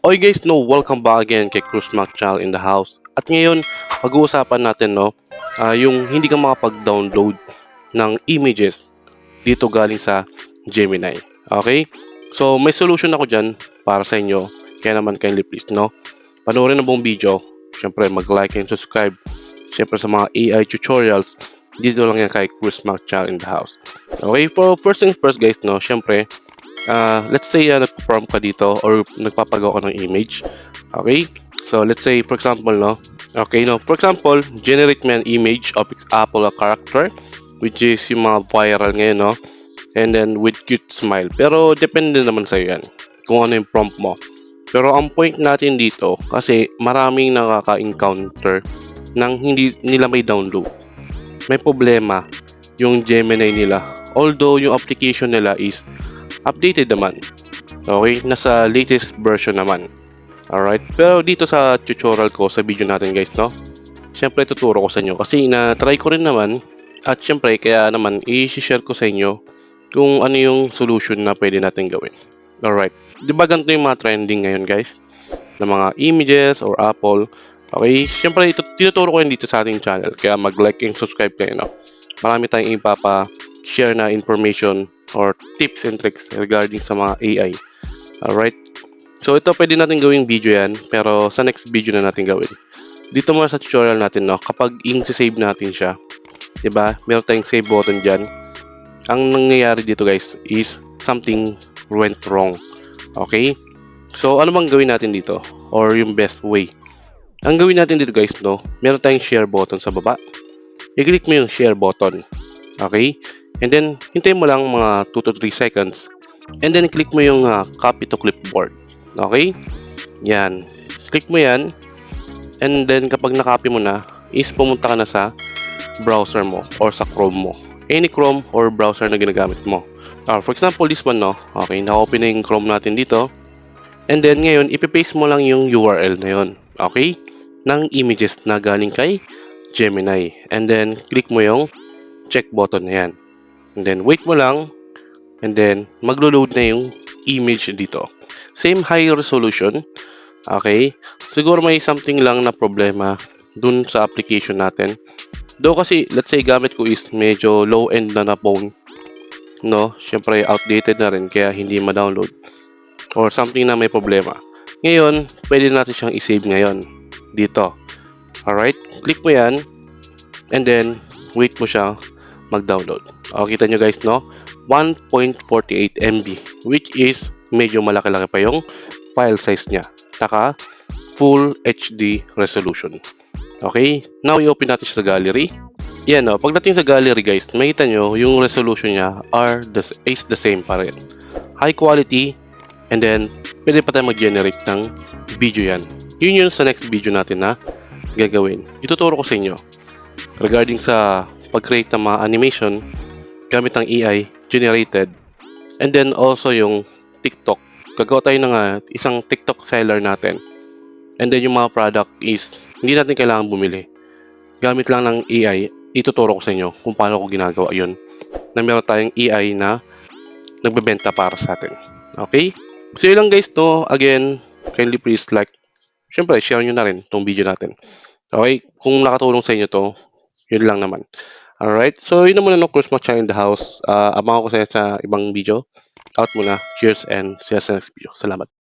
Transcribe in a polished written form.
Okay guys, welcome back again kay Cruz Mac Channel in the house. At ngayon, pag-uusapan natin yung hindi ka makapag-download ng images dito galing sa Gemini. Okay? So may solution ako dyan para sa inyo. Kaya naman kindly please panoorin ang buong video. Siyempre mag-like and subscribe. Siyempre sa mga AI tutorials, dito lang yan kay Cruz Mac Channel in the house. Okay, for first things first guys, siyempre let's say nag-prompt ka dito or nagpapagawa ka ng image. Okay? So let's say for example, for example, generate me an image of Apple character which is yung mga viral ngayon, and then with cute smile. Pero depende naman sa yan kung ano yung prompt mo. Pero ang point natin dito kasi maraming nakaka-encounter nang hindi nila may download. May problema yung Gemini nila. Although yung application nila is updated naman. Okay, nasa latest version naman. Alright, pero dito sa tutorial ko, sa video natin guys, syempre tuturo ko sa inyo kasi na-try ko rin naman at syempre kaya naman i-share ko sa inyo kung ano yung solution na pwede natin gawin. Alright, di ba ganito yung mga trending ngayon guys? Na mga images or Apple. Okay, syempre ito tinuturo ko yun dito sa ating channel kaya mag-like and subscribe kayo, Marami tayong ipapa-share na information or tips and tricks regarding sa mga AI. Alright? So ito pwede natin gawing video yan, pero sa next video na natin gawin. Dito muna sa tutorial natin, kapag i-save natin siya, 'di ba? Meron tayong save button diyan. Ang nangyayari dito guys is something went wrong. Okay? So ano bang gawin natin dito or yung best way? Ang gawin natin dito guys, meron tayong share button sa baba. I-click mo yung share button. Okay? And then, hintayin mo lang mga 2 to 3 seconds. And then, click mo yung copy to clipboard. Okay? Yan. Click mo yan. And then, kapag na-copy mo na, is pumunta ka na sa browser mo or sa Chrome mo. Any Chrome or browser na ginagamit mo. For example, this one, Okay, na-open na yung Chrome natin dito. And then, ngayon, ipipaste mo lang yung URL na yun. Okay? Ng images na galing kay Gemini. And then, click mo yung check button na yan. And then, wait mo lang. And then, maglo-load na yung image dito. Same high resolution. Okay? Siguro may something lang na problema dun sa application natin. Though kasi, let's say, gamit ko is medyo low-end na phone. Siyempre, outdated na rin kaya hindi ma-download. Or something na may problema. Ngayon, pwede natin siyang i-save ngayon. Dito. Alright? Click mo yan. And then, wait mo siya mag-download. Kita nyo guys, 1.48 MB, which is medyo malaki-laki pa yung file size niya. Saka, full HD resolution. Okay? Now, i-open natin siya sa gallery. Yan, pagdating sa gallery guys, makita nyo yung resolution niya is the same pa rin. High quality, and then, pwede pa tayo mag-generate ng video yan. Yun sa next video natin na gagawin. Ituturo ko sa inyo regarding sa pag-create ng mga animation gamit ng AI generated, and then also yung TikTok. Gagawa tayo ng isang TikTok seller natin, and then yung mga product is hindi natin kailangan bumili. Gamit lang ng AI, ituturo ko sa inyo kung paano ko ginagawa yun na meron tayong AI na nagbebenta para sa atin. Okay? So yun lang guys, again, kindly please like, syempre share nyo na rin itong video natin. Okay? Kung nakatulong sa inyo to, yun lang naman. Alright, so yun naman Cruz Mac Channel in the house. Abangan ko sa ibang video. Out muna. Cheers and see you sa next video. Salamat.